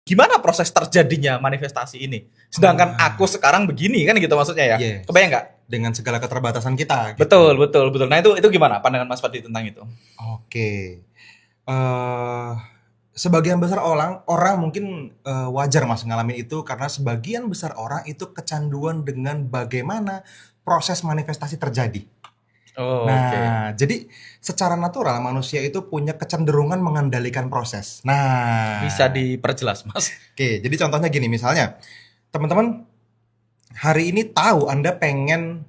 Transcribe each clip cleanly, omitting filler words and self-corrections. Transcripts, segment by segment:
gimana proses terjadinya manifestasi ini? Sedangkan aku sekarang begini kan gitu maksudnya ya. Yes. Kebayang nggak? Dengan segala keterbatasan kita. Gitu. Betul, betul, betul. Nah itu gimana pandangan Mas Fadli tentang itu? Oke. Eh sebagian besar orang mungkin wajar Mas ngalamin itu karena sebagian besar orang itu kecanduan dengan bagaimana proses manifestasi terjadi. Oh, oke. Nah, jadi secara natural manusia itu punya kecenderungan mengendalikan proses. Bisa diperjelas, Mas? Oke, jadi contohnya gini, misalnya teman-teman hari ini tahu Anda pengen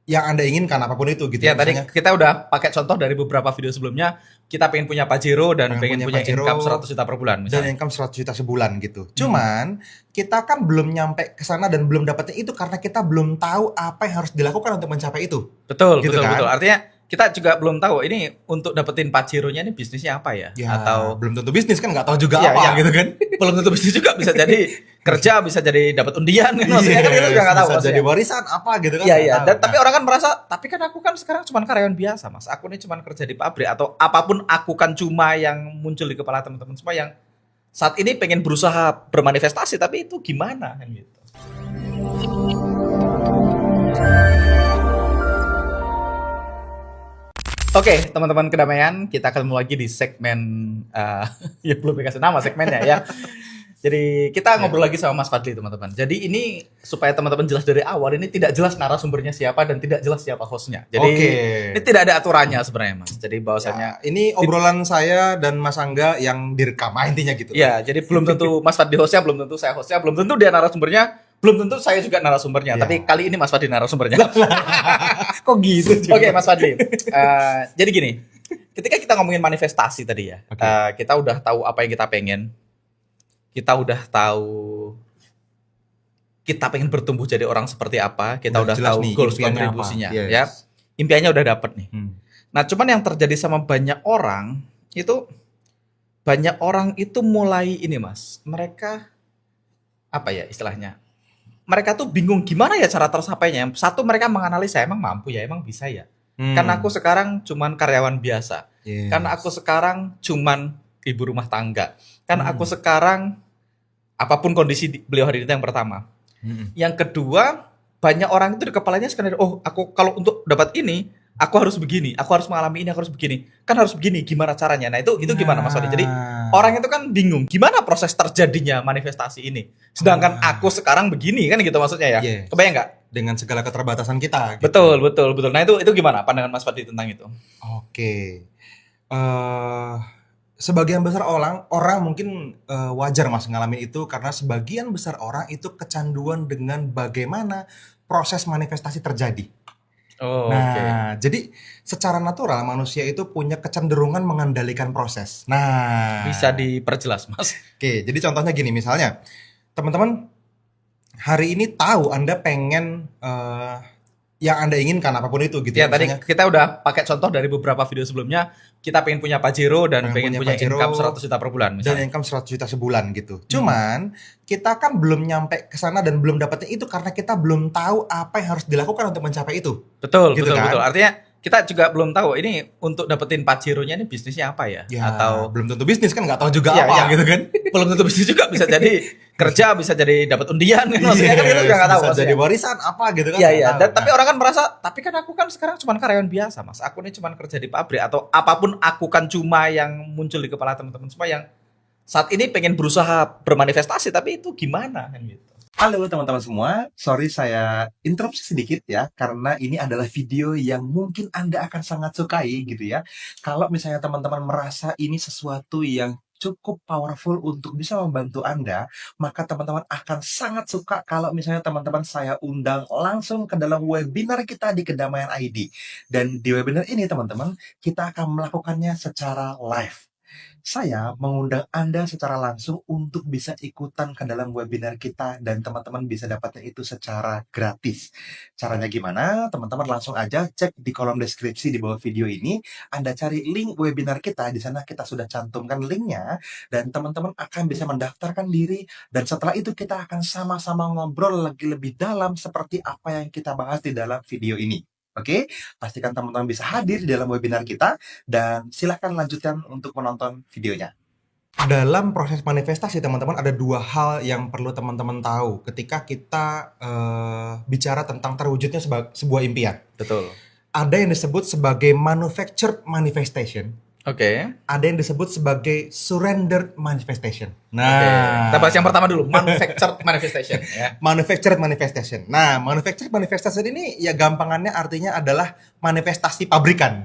yang Anda inginkan apapun itu gitu Ya, tadi misalnya kita udah pakai contoh dari beberapa video sebelumnya, kita pengen punya Pajero dan pengen punya Pajero income 100 juta per bulan dan misalnya. income 100 juta sebulan gitu. Cuman kita kan belum nyampe ke sana dan belum dapetnya itu karena kita belum tahu apa yang harus dilakukan untuk mencapai itu. Betul, Gitu betul, kan? betul. Artinya kita juga belum tahu ini untuk dapetin Pajeronya ini bisnisnya apa ya? Ya, Atau belum tentu bisnis kan nggak tahu juga Iya, apa iya. gitu kan. belum tentu bisnis juga, bisa jadi kerja, bisa jadi dapat undian kan maksudnya kan kita juga nggak tahu bisa jadi maksudnya. warisan apa gitu kan. Iya, nggak iya. tahu. Dan tapi orang kan merasa, tapi kan aku kan sekarang cuma karyawan biasa, Mas. Aku ini cuma kerja di pabrik atau apapun aku kan cuma yang muncul di kepala teman-teman semua yang saat ini pengen berusaha bermanifestasi tapi itu gimana kan gitu. Oke, teman-teman kedamaian, kita ketemu lagi di segmen ya belum dikasih nama segmennya ya. Jadi kita ngobrol lagi sama Mas Fadli, teman-teman. Jadi ini supaya teman-teman jelas dari awal, ini tidak jelas narasumbernya siapa dan tidak jelas siapa hostnya. Jadi ini tidak ada aturannya sebenarnya, Mas. Jadi bahwasanya ini obrolan saya dan Mas Angga yang direkam intinya gitu. ya, jadi belum tentu Mas Fadli hostnya, belum tentu saya hostnya, belum tentu dia narasumbernya, belum tentu saya juga narasumbernya. Iya. Tapi kali ini Mas Fadli narasumbernya. Kok gitu? Oke, Mas Fadli. Jadi gini, ketika kita ngomongin manifestasi tadi ya, kita udah tahu apa yang kita pengen, kita udah tahu kita pengen bertumbuh jadi orang seperti apa, kita udah jelas tahu nih, goals impiannya kontribusinya, apa. Yes. ya. Impiannya udah dapet nih. Nah, cuman yang terjadi sama banyak orang itu mulai ini, Mas. Mereka apa ya istilahnya? Mereka tuh bingung gimana ya cara tersapainya. Satu, mereka menganalisa emang mampu ya, emang bisa ya. Karena aku sekarang cuman karyawan biasa. Yes. Karena aku sekarang cuman ibu rumah tangga. Karena aku sekarang apapun kondisi beliau hari ini yang pertama. Yang kedua, banyak orang itu di kepalanya skenario, oh aku kalau untuk dapat ini, aku harus begini, aku harus mengalami ini, aku harus begini. Kan harus begini, gimana caranya? Nah, itu gimana Mas Odi? Jadi orang itu kan bingung, gimana proses terjadinya manifestasi ini. Sedangkan aku sekarang begini kan gitu maksudnya ya. Yes. Kebayang nggak? Dengan segala keterbatasan kita. Gitu. Betul, betul, betul. Nah, itu gimana pandangan Mas Fadli tentang itu? Oke. Sebagian besar orang mungkin wajar Mas ngalamin itu karena sebagian besar orang itu kecanduan dengan bagaimana proses manifestasi terjadi. Oh, Nah, jadi secara natural manusia itu punya kecenderungan mengendalikan proses. Nah, bisa diperjelas, Mas? Oke, jadi contohnya gini, misalnya teman-teman hari ini tahu Anda pengen yang Anda inginkan apapun itu gitu Ya, ya. tadi kita udah pakai contoh dari beberapa video sebelumnya, kita pengen punya Pajero dan pengen punya Pajero income 100 juta per bulan dan misalnya. income 100 juta sebulan gitu. Cuman kita kan belum nyampe ke sana dan belum dapetnya itu karena kita belum tahu apa yang harus dilakukan untuk mencapai itu. Betul, Gitu betul, kan? betul. Artinya kita juga belum tahu ini untuk dapetin Pajeronya ini bisnisnya apa ya? Ya, Atau belum tentu bisnis kan nggak tahu juga Iya, apa iya. gitu kan. belum tentu bisnis juga, bisa jadi kerja, bisa jadi dapat undian kan maksudnya kan kita juga nggak tahu. Bisa jadi maksudnya. warisan apa gitu kan. Iya, nggak iya. tahu. Dan tapi orang kan merasa, tapi kan aku kan sekarang cuma karyawan biasa, Mas. Aku ini cuma kerja di pabrik atau apapun aku kan cuma yang muncul di kepala teman-teman semua yang saat ini pengen berusaha bermanifestasi tapi itu gimana kan gitu. Halo teman-teman semua, sorry saya interupsi sedikit ya, karena ini adalah video yang mungkin Anda akan sangat sukai gitu ya. Kalau misalnya teman-teman merasa ini sesuatu yang cukup powerful untuk bisa membantu Anda, maka teman-teman akan sangat suka kalau misalnya teman-teman saya undang langsung ke dalam webinar kita di Kedamaian ID. Dan di webinar ini teman-teman, kita akan melakukannya secara live. Saya mengundang Anda secara langsung untuk bisa ikutan ke dalam webinar kita dan teman-teman bisa dapatnya itu secara gratis. Caranya gimana? Teman-teman langsung aja cek di kolom deskripsi di bawah video ini. Anda cari link webinar kita, di sana kita sudah cantumkan linknya dan teman-teman akan bisa mendaftarkan diri dan setelah itu kita akan sama-sama ngobrol lagi lebih dalam seperti apa yang kita bahas di dalam video ini. Oke, pastikan teman-teman bisa hadir di dalam webinar kita dan silakan lanjutkan untuk menonton videonya. Dalam proses manifestasi teman-teman ada dua hal yang perlu teman-teman tahu ketika kita bicara tentang terwujudnya sebuah impian. Betul. Ada yang disebut sebagai manufactured manifestation. Oke. Ada yang disebut sebagai surrendered manifestation. Oke. Kita bahas yang pertama dulu, manufactured manifestation ya. Manufactured manifestation. Nah, manufactured manifestation ini ya gampangannya artinya adalah manifestasi pabrikan.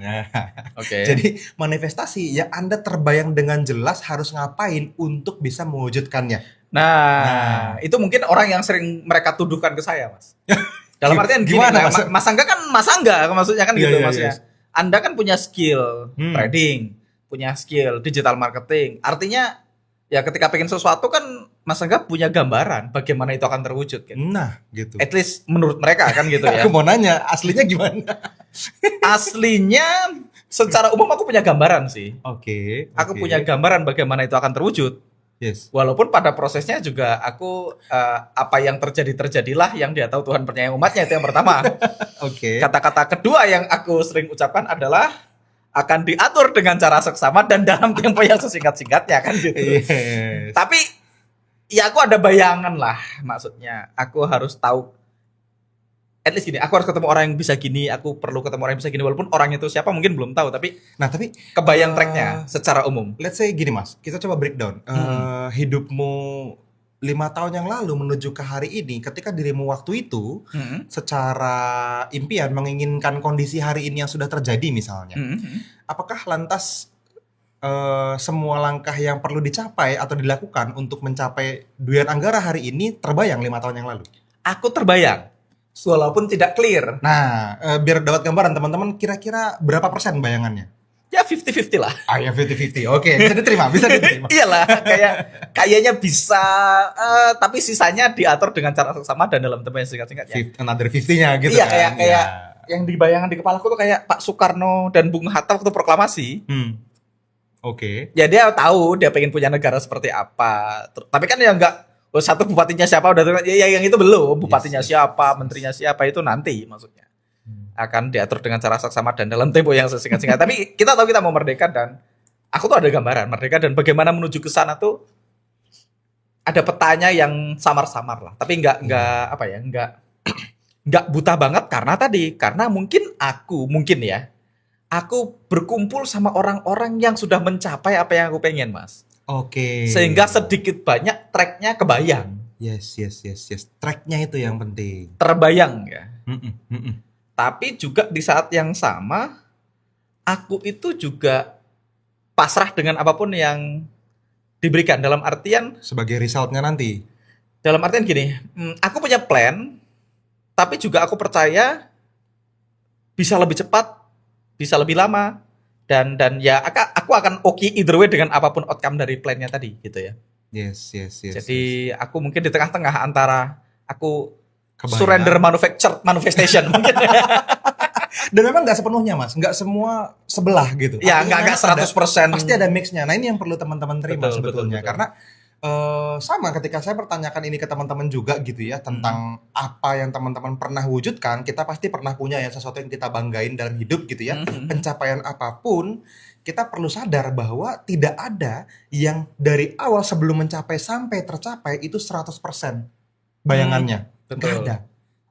Oke. Jadi manifestasi ya Anda terbayang dengan jelas harus ngapain untuk bisa mewujudkannya. Nah, itu mungkin orang yang sering mereka tuduhkan ke saya, Mas. Dalam artian gini, Gimana, nah, Mas? Mas Angga kan Mas Angga, maksudnya kan Iya, gitu iya, maksudnya. iya. Anda kan punya skill trading, punya skill digital marketing. Artinya ya ketika pengen sesuatu kan Mas Angga punya gambaran bagaimana itu akan terwujud kan. Nah, gitu. At least menurut mereka kan gitu ya. Aku mau nanya, aslinya gimana? Aslinya secara umum aku punya gambaran sih. Oke. Aku punya gambaran bagaimana itu akan terwujud. Yes. Walaupun pada prosesnya juga aku apa yang terjadilah yang dia tahu Tuhan penyayang umatnya, itu yang pertama. Oke. Kata-kata kedua yang aku sering ucapkan adalah akan diatur dengan cara seksama dan dalam tempo yang sesingkat-singkatnya kan gitu. Yes. Tapi ya aku ada bayangan lah, maksudnya aku harus tahu at least gini, aku harus ketemu orang yang bisa gini, aku perlu ketemu orang yang bisa gini, walaupun orang itu siapa mungkin belum tahu, tapi Nah, tapi kebayang tracknya secara umum. let's say gini Mas, kita coba breakdown. Hidupmu 5 tahun yang lalu menuju ke hari ini, ketika dirimu waktu itu secara impian menginginkan kondisi hari ini yang sudah terjadi misalnya, apakah lantas semua langkah yang perlu dicapai atau dilakukan untuk mencapai Dwi Anggara hari ini terbayang 5 tahun yang lalu? Aku terbayang, walaupun tidak clear. Nah, biar dapat gambaran teman-teman, kira-kira berapa persen bayangannya? Ya 50-50 lah. Ah ya 50-50, oke, bisa diterima, bisa diterima. Iyalah, kayaknya bisa, tapi sisanya diatur dengan cara seksama dan dalam tempo yang singkat-singkatnya. Another 50-nya gitu Iya, kan. kayak yang di bayangan di kepalaku tuh kayak Pak Soekarno dan Bung Hatta waktu proklamasi. Oke. Ya dia tahu dia pengen punya negara seperti apa. Tapi kan ya enggak satu bupatinya siapa udah ya yang itu belum, bupatinya siapa, menterinya siapa itu nanti maksudnya. Akan diatur dengan cara seksama dan dalam tempo yang sesingkat-singkat. Tapi kita tahu kita mau merdeka dan aku tuh ada gambaran merdeka dan bagaimana menuju ke sana tuh ada petanya yang samar-samar lah. Tapi enggak apa ya, enggak buta banget karena mungkin aku berkumpul sama orang-orang yang sudah mencapai apa yang aku pengen, Mas. Oke. Sehingga sedikit banyak tracknya kebayang. Yes. Tracknya itu yang penting. Terbayang ya. Tapi juga di saat yang sama, aku itu juga pasrah dengan apapun yang diberikan. Dalam artian Sebagai resultnya nanti. Dalam artian gini, aku punya plan, tapi juga aku percaya bisa lebih cepat, bisa lebih lama, dan ya aku akan oke either way dengan apapun outcome dari plannya tadi gitu ya. Yes. Jadi aku mungkin di tengah-tengah antara aku Kebayang. surrender manifestation mungkin. Dan memang nggak sepenuhnya Mas, nggak semua sebelah gitu. Ya Artinya nggak memang 100%. pasti ada mixnya. Nah ini yang perlu teman-teman terima Betul, sebetulnya. betul. Karena sama ketika saya pertanyakan ini ke teman-teman juga gitu ya tentang apa yang teman-teman pernah wujudkan, kita pasti pernah punya ya sesuatu yang kita banggain dalam hidup gitu ya. Pencapaian apapun, kita perlu sadar bahwa tidak ada yang dari awal sebelum mencapai sampai tercapai itu 100% bayangannya. Betul. Nggak ada.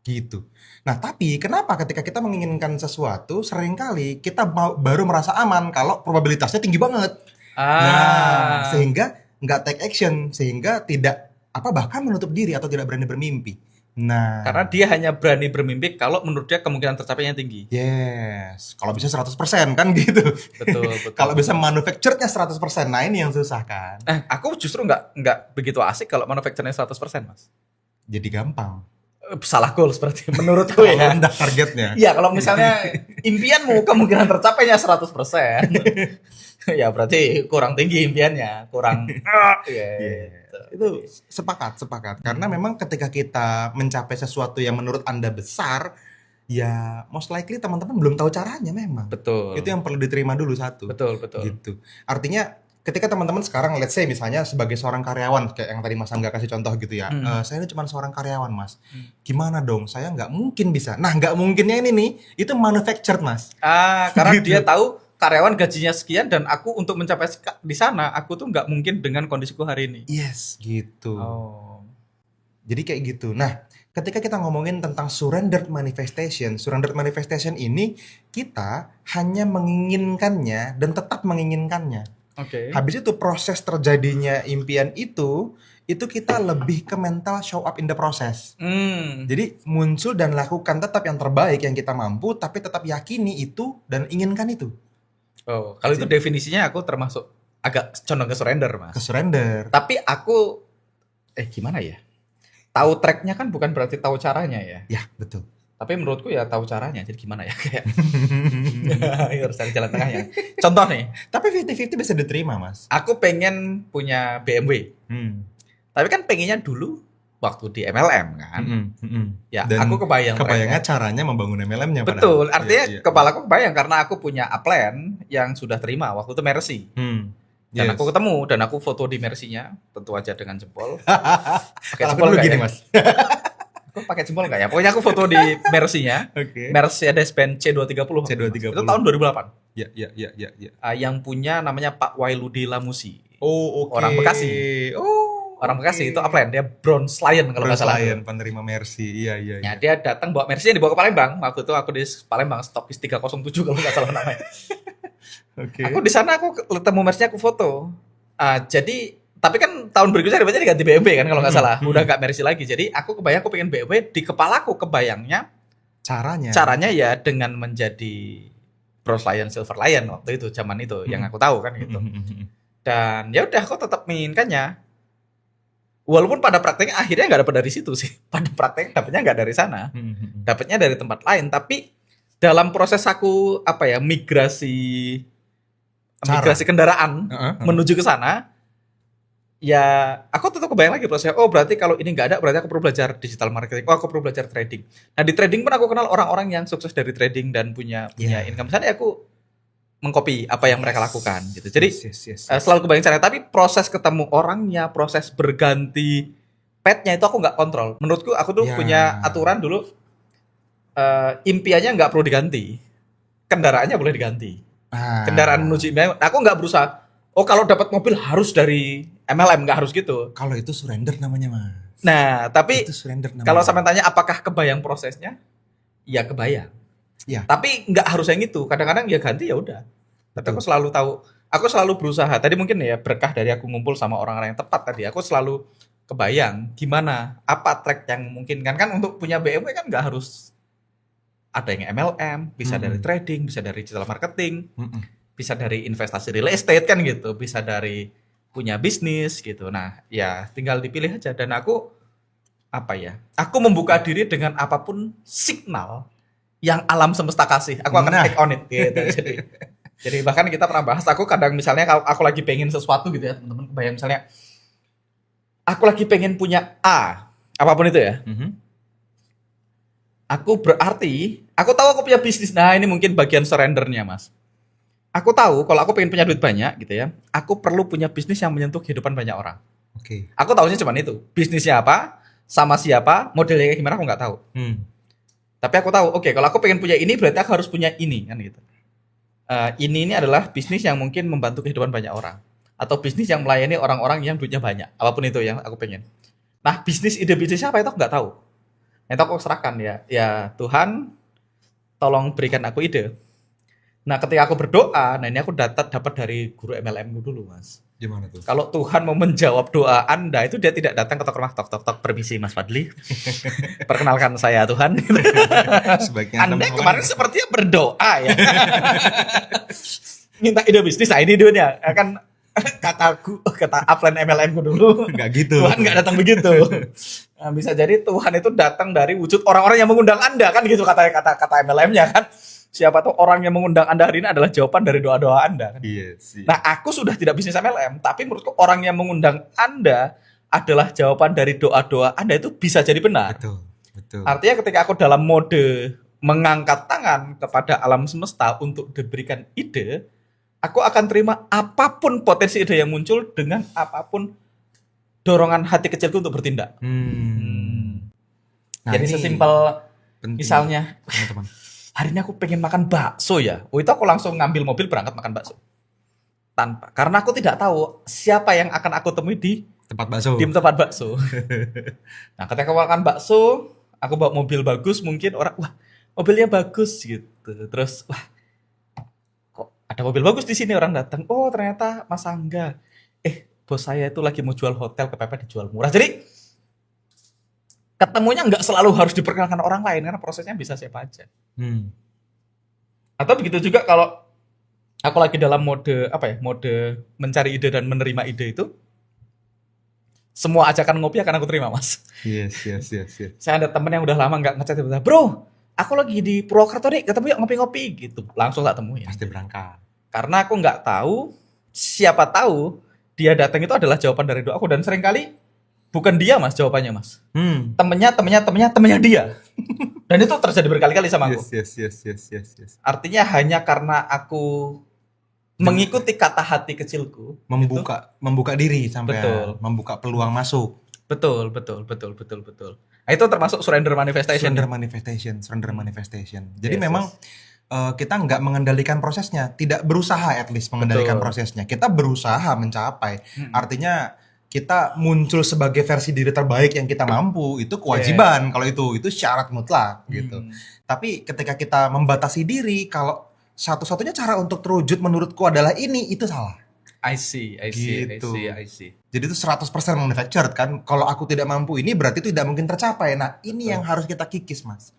Gitu. Nah, tapi kenapa ketika kita menginginkan sesuatu, seringkali kita baru merasa aman kalau probabilitasnya tinggi banget. Nah, sehingga nggak take action, sehingga tidak bahkan menutup diri atau tidak berani bermimpi. Nah, Karena dia hanya berani bermimpi kalau menurut dia kemungkinan tercapainya tinggi. yes, kalau bisa 100% kan gitu. Betul. Kalau bisa manufacturednya 100%, nah ini yang susah kan. Aku justru nggak begitu asik kalau manufacturenya 100%, Mas. Jadi gampang. Salah goals berarti menurutku Kalau ya. rendah targetnya. Iya, kalau misalnya impianmu kemungkinan tercapainya 100%. Ya berarti kurang tinggi impiannya, kurang. Itu sepakat. Karena memang ketika kita mencapai sesuatu yang menurut Anda besar, ya most likely teman-teman belum tahu caranya memang. Betul. Itu yang perlu diterima dulu satu. Betul. Gitu. Artinya ketika teman-teman sekarang let's say misalnya sebagai seorang karyawan kayak yang tadi Mas Angga kasih contoh gitu ya. Saya ini cuma seorang karyawan, Mas. Gimana dong? Saya nggak mungkin bisa. Nah, nggak mungkinnya ini nih, itu manufactured, Mas. Karena Gitu. dia tahu karyawan gajinya sekian dan aku untuk mencapai di sana aku tuh nggak mungkin dengan kondisiku hari ini. Yes, gitu. Oh. Jadi kayak gitu. Nah, ketika kita ngomongin tentang surrendered manifestation ini kita hanya menginginkannya dan tetap menginginkannya. Oke. Habis itu proses terjadinya impian itu kita lebih ke mental show up in the process. Jadi muncul dan lakukan tetap yang terbaik yang kita mampu, tapi tetap yakini itu dan inginkan itu. Oh, kalau itu definisinya aku termasuk agak condong ke surrender, Mas. Ke surrender. Tapi aku gimana ya? Tahu tracknya kan bukan berarti tahu caranya ya. Ya, betul. Tapi menurutku ya tahu caranya. Jadi gimana ya kayak harus cari jalan tengahnya. Contoh nih, Tapi 50-50 bisa diterima, Mas. aku pengen punya BMW. Tapi kan pengennya dulu waktu di MLM kan. Ya, Dan aku kebayangnya caranya membangun MLM-nya. Betul, padahal. artinya Iya. kepalaku kebayang karena aku punya upline yang sudah terima waktu itu Mercy. Dan Yes. aku ketemu dan aku foto di Mercy-nya, tentu aja dengan jempol. Pakai Kalau jempol dulu nggak gini, ya? Mas. Aku pakai jempol nggak ya? Pokoknya aku foto di Mercy-nya. Oke. Mercedes-Benz C230. C230. Itu tahun 2008. Ya. Yang punya namanya Pak Wailudi Lamusi. Oh, oke. Orang Bekasi. Orang Bekasi itu upline, dia Bronze Lion kalau nggak salah. Lion, penerima Mercy. Iya. Ya, dia datang bawa Mercy dibawa ke Palembang. Waktu itu aku di Palembang stokis 307 kalau nggak salah namanya. Oke. Aku di sana aku ketemu Mercy, aku foto. Jadi tapi kan tahun berikutnya dia diganti BMW kan kalau nggak salah. Udah nggak Mercy lagi. Jadi aku kebayang aku pengen BMW, di kepalaku kebayangnya caranya ya dengan menjadi Bronze Lion, Silver Lion waktu itu zaman itu yang aku tahu kan gitu. Dan ya udah aku tetap menginginkannya. Walaupun pada prakteknya akhirnya nggak dapat dari situ sih. Pada prakteknya dapatnya nggak dari sana. Dapatnya dari tempat lain. Tapi dalam proses aku migrasi kendaraan menuju ke sana, ya aku tetap kebayang lagi prosesnya. Oh berarti kalau ini nggak ada, berarti aku perlu belajar digital marketing. Oh aku perlu belajar trading. Nah di trading pun aku kenal orang-orang yang sukses dari trading dan punya income. Misalnya aku mengcopy apa yang mereka lakukan gitu. Jadi yes. selalu kebayang caranya. Tapi proses ketemu orangnya, proses berganti petnya itu aku nggak kontrol. Menurutku aku tuh punya aturan dulu, impiannya nggak perlu diganti, kendaraannya boleh diganti. Kendaraan menuju impian. Aku nggak berusaha. Oh kalau dapat mobil harus dari MLM, nggak harus gitu. Kalau itu surrender namanya, Mas. Nah tapi Itu surrender namanya. kalau sampai tanya apakah kebayang prosesnya, ya kebayang. Ya. Tapi nggak harus yang itu. Kadang-kadang ya ganti ya udah. Tapi aku selalu tahu. Aku selalu berusaha. Tadi mungkin ya berkah dari aku ngumpul sama orang-orang yang tepat tadi. Aku selalu kebayang gimana, apa track yang memungkinkan kan untuk punya BMW kan nggak harus ada yang MLM, bisa dari trading, bisa dari digital marketing, bisa dari investasi real estate kan gitu, bisa dari punya bisnis gitu. Nah, ya tinggal dipilih aja. Dan aku aku membuka diri dengan apapun signal yang alam semesta kasih, aku akan take on it gitu. Jadi bahkan kita pernah bahas, aku kadang misalnya kalau aku lagi pengen sesuatu gitu ya teman-teman, kebayang misalnya aku lagi pengen punya A, apapun itu ya. Aku tahu aku punya bisnis. Nah ini mungkin bagian surrendernya Mas. Aku tahu kalau aku pengen punya duit banyak gitu ya, aku perlu punya bisnis yang menyentuh kehidupan banyak orang. Oke. Aku tahunya cuma itu, bisnisnya apa, sama siapa, modelnya kayak gimana aku nggak tahu. Tapi aku tahu, oke, kalau aku pengen punya ini berarti aku harus punya ini kan gitu. Ini adalah bisnis yang mungkin membantu kehidupan banyak orang, atau bisnis yang melayani orang-orang yang duitnya banyak, apapun itu yang aku pengen. Nah, ide bisnisnya apa itu aku nggak tahu. Itu aku serahkan ya Tuhan, tolong berikan aku ide. Nah, ketika aku berdoa, nah ini aku dapat dari guru MLM gue dulu, Mas. Gimana tuh? Kalau Tuhan mau menjawab doa Anda, itu dia tidak datang ketok rumah, tok, permisi Mas Fadli. Perkenalkan saya Tuhan. Sebaiknya Anda kemarin sepertinya berdoa ya. Minta ide bisnis, nah ini duitnya. Kan kata upline MLM ku dulu. Enggak gitu. Tuhan nggak datang begitu. Nah, bisa jadi Tuhan itu datang dari wujud orang-orang yang mengundang Anda kan gitu kata MLM-nya kan. Siapa tahu orang yang mengundang Anda hari ini adalah jawaban dari doa-doa Anda. Kan? Yes. Nah, aku sudah tidak bisnis MLM, tapi menurutku orang yang mengundang Anda adalah jawaban dari doa-doa Anda itu bisa jadi benar. Betul. Artinya ketika aku dalam mode mengangkat tangan kepada alam semesta untuk diberikan ide, aku akan terima apapun potensi ide yang muncul dengan apapun dorongan hati kecilku untuk bertindak. Nah, Jadi ini sesimpel penting, misalnya teman-teman. hari ini aku pengen makan bakso ya. Oh, itu aku langsung ngambil mobil berangkat makan bakso. Karena aku tidak tahu siapa yang akan aku temui di Tempat bakso. tempat bakso. Nah, ketika makan bakso, aku bawa mobil bagus, mungkin orang, wah, mobilnya bagus gitu. Terus, wah, kok ada mobil bagus di sini, orang datang. Oh, ternyata Mas Angga. Bos saya itu lagi mau jual hotel, kepepet dijual murah. Jadi ketemunya nggak selalu harus diperkenalkan orang lain karena prosesnya bisa siapa aja. Atau begitu juga kalau aku lagi dalam mode mode mencari ide dan menerima ide itu, semua ajakan ngopi akan aku terima, Mas. Yes. Saya ada temen yang udah lama nggak ngechat, tiba-tiba, bro, aku lagi di Purwokerto nih, ketemu yuk ngopi-ngopi gitu. Langsung tak temuin. Pasti berangkat. Karena aku nggak tahu, siapa tahu dia datang itu adalah jawaban dari doaku, dan seringkali bukan dia, Mas, jawabannya, Mas. Temennya dia. Dan itu terjadi berkali-kali sama aku. Yes. Artinya hanya karena aku mengikuti kata hati kecilku, Membuka diri sampai Betul. membuka peluang masuk. Betul. Nah, itu termasuk surrender manifestation. Surrender manifestation. Jadi memang kita nggak mengendalikan prosesnya, tidak berusaha at least mengendalikan prosesnya. Kita berusaha mencapai. Artinya kita muncul sebagai versi diri terbaik yang kita mampu, itu kewajiban. Kalau itu syarat mutlak gitu. Tapi ketika kita membatasi diri, kalau satu-satunya cara untuk terwujud menurutku adalah ini, itu salah. I see. Jadi itu 100% manufactured kan. Kalau aku tidak mampu ini berarti itu tidak mungkin tercapai. Nah, ini yang harus kita kikis, Mas.